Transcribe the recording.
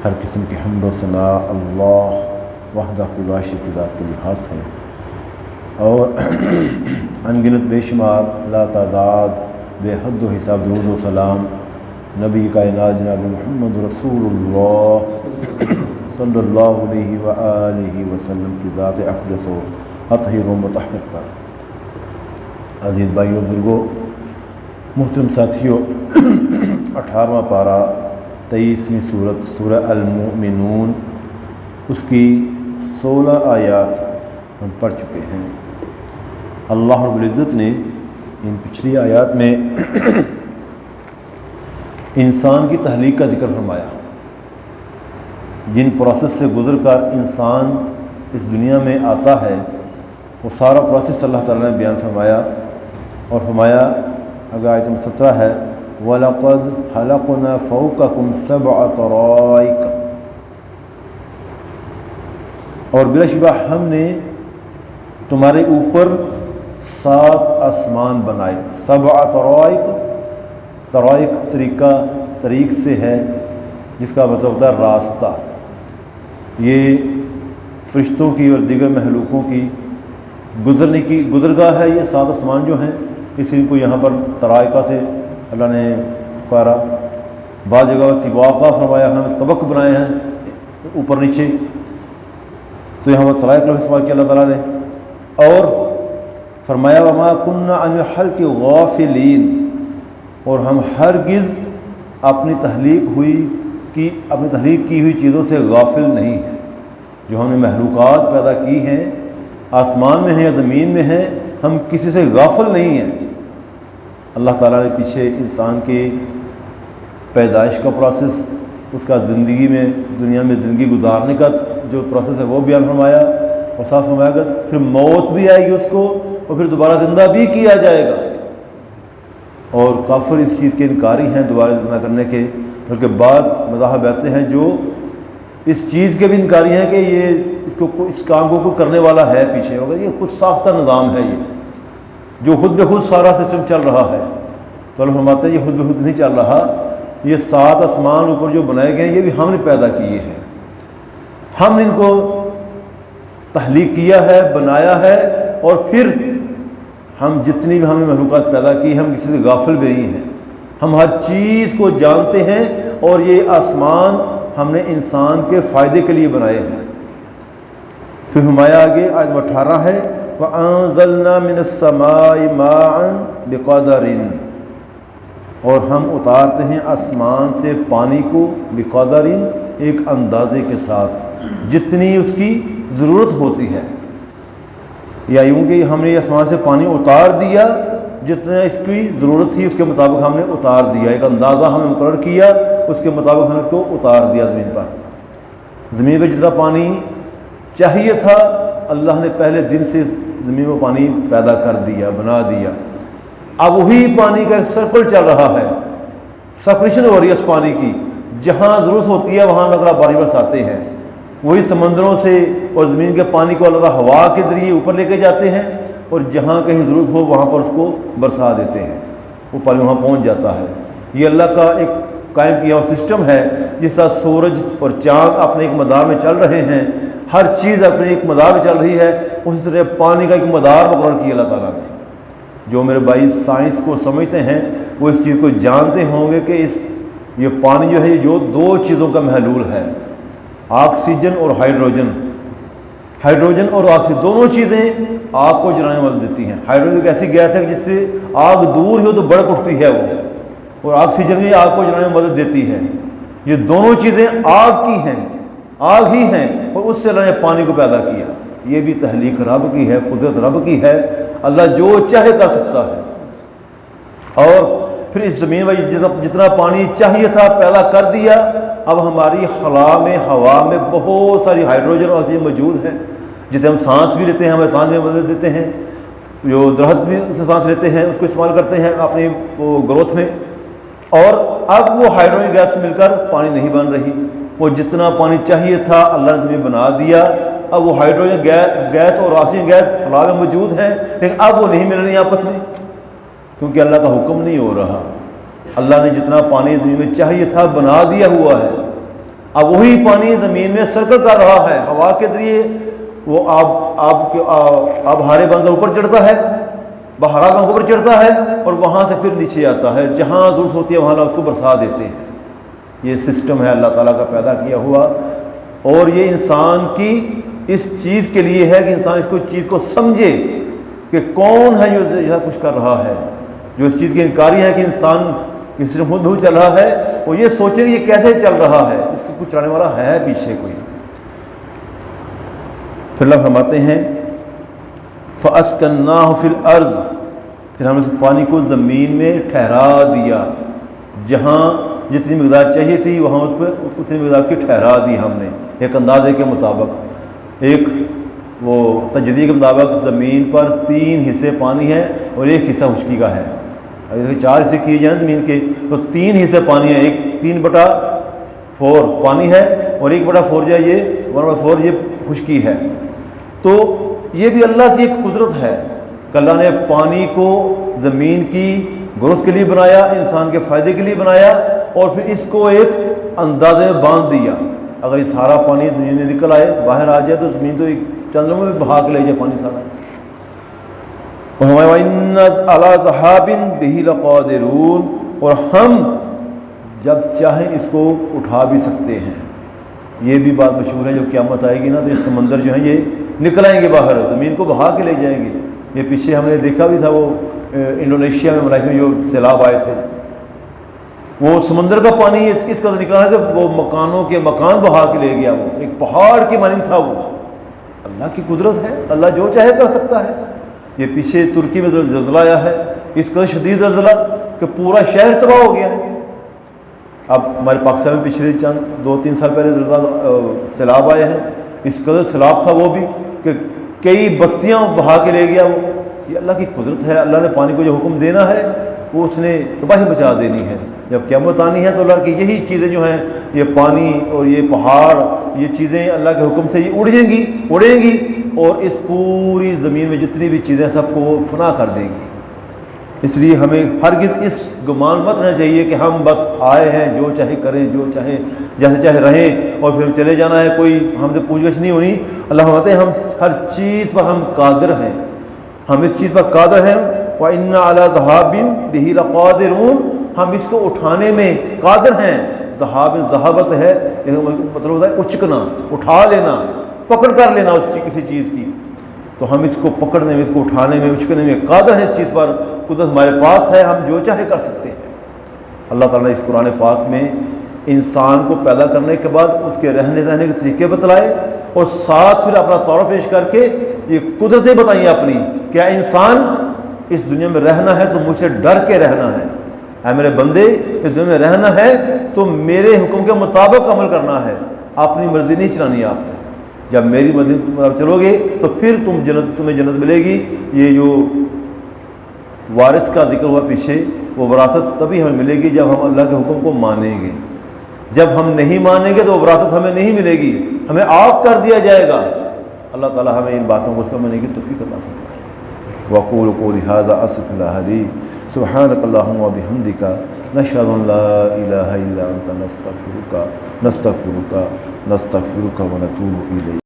ہر قسم کی حمد و ثناء اللہ وحدہ لا شریک ذات کے لیے خاص ہے، اور انگنت بے شمار لا تعداد بے حد و حساب درود و سلام نبی کائنات جناب محمد رسول اللہ صلی اللہ علیہ وآلہ وسلم کی ذات اقدس و اطہر و مطہر پر۔ عزیز بھائیو بزرگو، محترم ساتھیو، 18واں پارہ 23ویں سورت سورہ المؤمنون، اس کی 16 آیات ہم پڑھ چکے ہیں۔ اللہ رب العزت نے ان پچھلی آیات میں انسان کی تخلیق کا ذکر فرمایا، جن پروسیس سے گزر کر انسان اس دنیا میں آتا ہے وہ سارا پروسیس اللہ تعالیٰ نے بیان فرمایا، اور فرمایا اگر آیت 17 ہے وَلَقَدْ خَلَقْنَا فَوْقَكُمْ سَبْعَ طَرَائِقَ، اور بلا شبہ ہم نے تمہارے اوپر 7 آسمان بنائے۔ 7 طرائق، طرائق طریق سے ہے جس کا مطلب ہوتا ہے راستہ۔ یہ فرشتوں کی اور دیگر مخلوقوں کی گزرنے کی گزرگاہ ہے۔ یہ 7 آسمان جو ہیں اس کو یہاں پر طرائقہ سے اللہ نے پکارا۔ بعض جگہ طباقہ فرمایا، ہم طبق بنائے ہیں اوپر نیچے، تو یہاں پر طرائق لفظ استعمال کیا اللہ تعالیٰ نے۔ اور فرمایا وما كنا عن الخلق غافلین، اور ہم ہرگز اپنی تخلیق کی ہوئی چیزوں سے غافل نہیں ہیں۔ جو ہم نے مخلوقات پیدا کی ہیں، آسمان میں ہیں یا زمین میں ہیں، ہم کسی سے غافل نہیں ہیں۔ اللہ تعالیٰ نے پیچھے انسان کی پیدائش کا پروسیس، اس کا زندگی میں دنیا میں زندگی گزارنے کا جو پروسیس ہے وہ بیان فرمایا، اور صاف فرمایا کہ پھر موت بھی آئے گی اس کو، اور پھر دوبارہ زندہ بھی کیا جائے گا۔ اور کافر اس چیز کے انکاری ہیں دوبارہ زندہ کرنے کے، بلکہ بعض مذاہب ایسے ہیں جو اس چیز کے بھی انکاری ہیں کہ یہ اس کام کو کوئی کرنے والا ہے پیچھے ہوگا، یہ خود ساختہ نظام ہے، یہ جو خود بخود سارا سسٹم چل رہا ہے۔ تو اللہ فرماتے ہیں یہ خود بخود نہیں چل رہا، یہ 7 آسمان اوپر جو بنائے گئے ہیں یہ بھی ہم نے پیدا کیے ہیں، ہم نے ان کو تخلیق کیا ہے، بنایا ہے، اور پھر ہم جتنی بھی ہم نے مخلوقات پیدا کی ہم کسی سے غافل بھی نہیں ہیں، ہم ہر چیز کو جانتے ہیں، اور یہ آسمان ہم نے انسان کے فائدے کے لیے بنائے ہیں۔ پھر ہمارے آگے آیت 18 ہے وَأَنزَلْنَا مِنَ السَّمَاءِ مَاءً بِقَدَرٍ، اور ہم اتارتے ہیں آسمان سے پانی کو بقدرٍ، ایک اندازے کے ساتھ جتنی اس کی ضرورت ہوتی ہے، یا یوں کہ ہم نے آسمان سے پانی اتار دیا جتنا اس کی ضرورت تھی اس کے مطابق ہم نے اتار دیا، ایک اندازہ ہم نے مقرر کیا، اس کے مطابق ہم نے اس کو اتار دیا زمین پر۔ زمین پہ جتنا پانی چاہیے تھا اللہ نے پہلے دن سے زمین میں پانی پیدا کر دیا، بنا دیا۔ اب وہی پانی کا ایک سرکل چل رہا ہے، سرکولیشن ہو رہی ہے اس پانی کی، جہاں ضرورت ہوتی ہے وہاں اللہ تعالیٰ بارش برساتے ہیں۔ وہی سمندروں سے اور زمین کے پانی کو اللہ تعالیٰ ہوا کے ذریعے اوپر لے کے جاتے ہیں، اور جہاں کہیں ضرورت ہو وہاں پر اس کو برسا دیتے ہیں، وہ پانی وہاں پہنچ جاتا ہے۔ یہ اللہ کا ایک قائم کیا ہوا سسٹم ہے، جس طرح سورج اور چاند اپنے ایک مدار میں چل رہے ہیں، ہر چیز اپنے ایک مدار میں چل رہی ہے، اسی طرح پانی کا ایک مدار مقرر کیا اللہ تعالیٰ نے۔ جو میرے بھائی سائنس کو سمجھتے ہیں وہ اس چیز کو جانتے ہوں گے کہ یہ پانی جو ہے یہ جو 2 چیزوں کا محلول ہے، آکسیجن اور ہائیڈروجن۔ ہائیڈروجن اور آکسیجن دونوں چیزیں آگ کو جلانے میں مدد دیتی ہیں۔ ہائیڈروجن ایک ایسی گیس ہے جس پہ آگ دور ہو تو بڑک اٹھتی ہے وہ، اور آکسیجن بھی آگ کو جلانے میں مدد دیتی ہے۔ یہ دونوں چیزیں آگ کی ہیں، آگ ہی ہیں، اور اس سے اللہ نے پانی کو پیدا کیا۔ یہ بھی تخلیق رب کی ہے، قدرت رب کی ہے، اللہ جو چاہے کر سکتا ہے۔ اور پھر اس زمین میں جتنا پانی چاہیے تھا پیدا کر دیا۔ اب ہماری خلا میں ہوا میں بہت ساری ہائیڈروجن اور آکسیجن موجود ہے، جسے ہم سانس بھی لیتے ہیں، ہمیں سانس میں مدد دیتے ہیں، جو درخت بھی اسے سانس لیتے ہیں اس کو استعمال کرتے ہیں اپنی وہ گروتھ میں۔ اور اب وہ ہائیڈروجن گیس سے مل کر پانی نہیں بن رہی، وہ جتنا پانی چاہیے تھا اللہ نے زمین بنا دیا۔ اب وہ ہائیڈروجن گیس اور آکسیجن گیس خلا میں موجود ہیں، لیکن اب وہ نہیں مل رہی آپس میں، کیونکہ اللہ کا حکم نہیں ہو رہا۔ اللہ نے جتنا پانی زمین میں چاہیے تھا بنا دیا ہوا ہے، اب وہی پانی زمین میں سرکل کر رہا ہے، ہوا کے ذریعے وہ آب ہارے بن کر اوپر چڑھتا ہے، بہارا بن کر اوپر چڑھتا ہے اور وہاں سے پھر نیچے آتا ہے، جہاں ضرورت ہوتی ہے وہاں اللہ اس کو برسا دیتے ہیں۔ یہ سسٹم ہے اللہ تعالیٰ کا پیدا کیا ہوا، اور یہ انسان کی اس چیز کے لیے ہے کہ انسان اس چیز کو سمجھے کہ کون ہے جو ایسا کچھ کر رہا ہے، جو اس چیز کی انکاری ہے کہ انسان اس سسٹم خود بہت چل رہا ہے، وہ یہ سوچے کہ یہ کیسے چل رہا ہے، اس کو کچھ چلانے والا ہے پیچھے کوئی۔ پھر اللہ فرماتے ہیں فَأَسْكَنَّاهُ فِي الْأَرْضِ، پھر ہم نے اس پانی کو زمین میں ٹھہرا دیا، جہاں جتنی مقدار چاہیے تھی وہاں اس پہ اتنی مقدار اس کی ٹھہرا دی ہم نے، ایک اندازے کے مطابق۔ ایک وہ تجزیے کے مطابق زمین پر 3 حصے پانی ہے اور 1 حصہ خشکی کا ہے۔ اگر 4 حصے کیے جائیں زمین کے تو 3 حصے پانی ہے، 3/4 پانی ہے اور 1/4 جو ہے یہ 1/4 یہ خشکی ہے۔ تو یہ بھی اللہ کی ایک قدرت ہے کہ اللہ نے پانی کو زمین کی گروتھ کے لیے بنایا، انسان کے فائدے کے لیے بنایا، اور پھر اس کو ایک اندازے میں باندھ دیا۔ اگر یہ سارا پانی زمین میں نکل آئے، باہر آ جائے، تو زمین تو ایک چند لمحوں میں بہا کے لے جائے پانی سارا۔ وَإِنَّ عَلَىٰ ذَهَابٍ بِهِ لَقَادِرُونَ، اور ہم جب چاہیں اس کو اٹھا بھی سکتے ہیں۔ یہ بھی بات مشہور ہے، جب قیامت آئے گی نا تو یہ سمندر جو ہیں یہ نکل آئیں گے باہر، زمین کو بہا کے لے جائیں گے۔ یہ پیچھے ہم نے دیکھا بھی تھا، وہ انڈونیشیا میں ملائیشیا میں جو سیلاب آئے تھے، وہ سمندر کا پانی اس قدر نکلا ہے کہ وہ مکانوں کے مکان بہا کے لے گیا، وہ ایک پہاڑ کی مانند تھا۔ وہ اللہ کی قدرت ہے، اللہ جو چاہے کر سکتا ہے۔ یہ پیچھے ترکی میں زلزلہ آیا ہے، اس قدر شدید زلزلہ کہ پورا شہر تباہ ہو گیا ہے۔ اب ہمارے پاکستان میں پچھلے 2-3 سال پہلے سیلاب آئے ہیں، اس قدر سیلاب تھا وہ بھی کہ کئی بستیاں بہا کے لے گیا۔ وہ یہ اللہ کی قدرت ہے، اللہ نے پانی کو جو حکم دینا ہے وہ اس نے تباہی مچا دینی ہے۔ جب قیامت آنی ہے تو اللہ کی یہی چیزیں جو ہیں، یہ پانی اور یہ پہاڑ، یہ چیزیں اللہ کے حکم سے یہ اڑیں گی اور اس پوری زمین میں جتنی بھی چیزیں سب کو وہ فنا کر دیں گی۔ اس لیے ہمیں ہرگز اس گمان مت رہنا چاہیے کہ ہم بس آئے ہیں، جو چاہے کریں، جو چاہے جیسے چاہے رہیں اور پھر چلے جانا ہے، کوئی ہم سے پوچھ گچھ نہیں ہونی۔ اللہ فرماتے ہیں ہم ہر چیز پر ہم قادر ہیں، ہم اس چیز پر قادر ہیں۔ وَإِنَّ عَلَىٰ ذَهَابٍ بِهِ لَقَادِرُونَ، ہم اس کو اٹھانے میں قادر ہیں۔ ذہاب سے ہے، مطلب ہوتا ہے اچکنا، اٹھا لینا، پکڑ کر لینا اس کسی چیز کی۔ تو ہم اس کو پکڑنے میں، اس کو اٹھانے میں، اچکنے میں قادر ہیں۔ اس چیز پر قدرت ہمارے پاس ہے، ہم جو چاہے کر سکتے ہیں۔ اللہ تعالیٰ نے اس قرآن پاک میں انسان کو پیدا کرنے کے بعد اس کے رہنے سہنے کے طریقے بتلائے، اور ساتھ پھر اپنا طور پیش کر کے یہ قدرتیں بتائیں اپنی، کیا انسان اس دنیا میں رہنا ہے تو مجھ سے ڈر کے رہنا ہے۔ اے میرے بندے، اس دنیا میں رہنا ہے تو میرے حکم کے مطابق عمل کرنا ہے، اپنی مرضی نہیں چلانی ہے آپ نے۔ جب میری مرضی مطابق چلو گے تو پھر تمہیں جنت ملے گی۔ یہ جو وارث کا ذکر ہوا پیچھے، وہ وراثت تبھی ہمیں ملے گی جب ہم اللہ کے حکم کو مانیں گے۔ جب ہم نہیں مانیں گے تو وراثت ہمیں نہیں ملے گی، ہمیں آگ کر دیا جائے گا۔ اللہ تعالیٰ ہمیں ان باتوں کو سمجھنے کی توفیق عطا فرمائے۔ وَأَقُولُ قَوْلِي هَٰذَا أَسْتَغْفِرُ اللَّهَ لِي سُبْحَانَكَ اللَّهُمَّ وَبِحَمْدِكَ نَشْهَدُ أَن لَّا إِلَٰهَ إِلَّا أَنتَ نَسْتَغْفِرُكَ وَنَتُوبُ إِلَيْكَ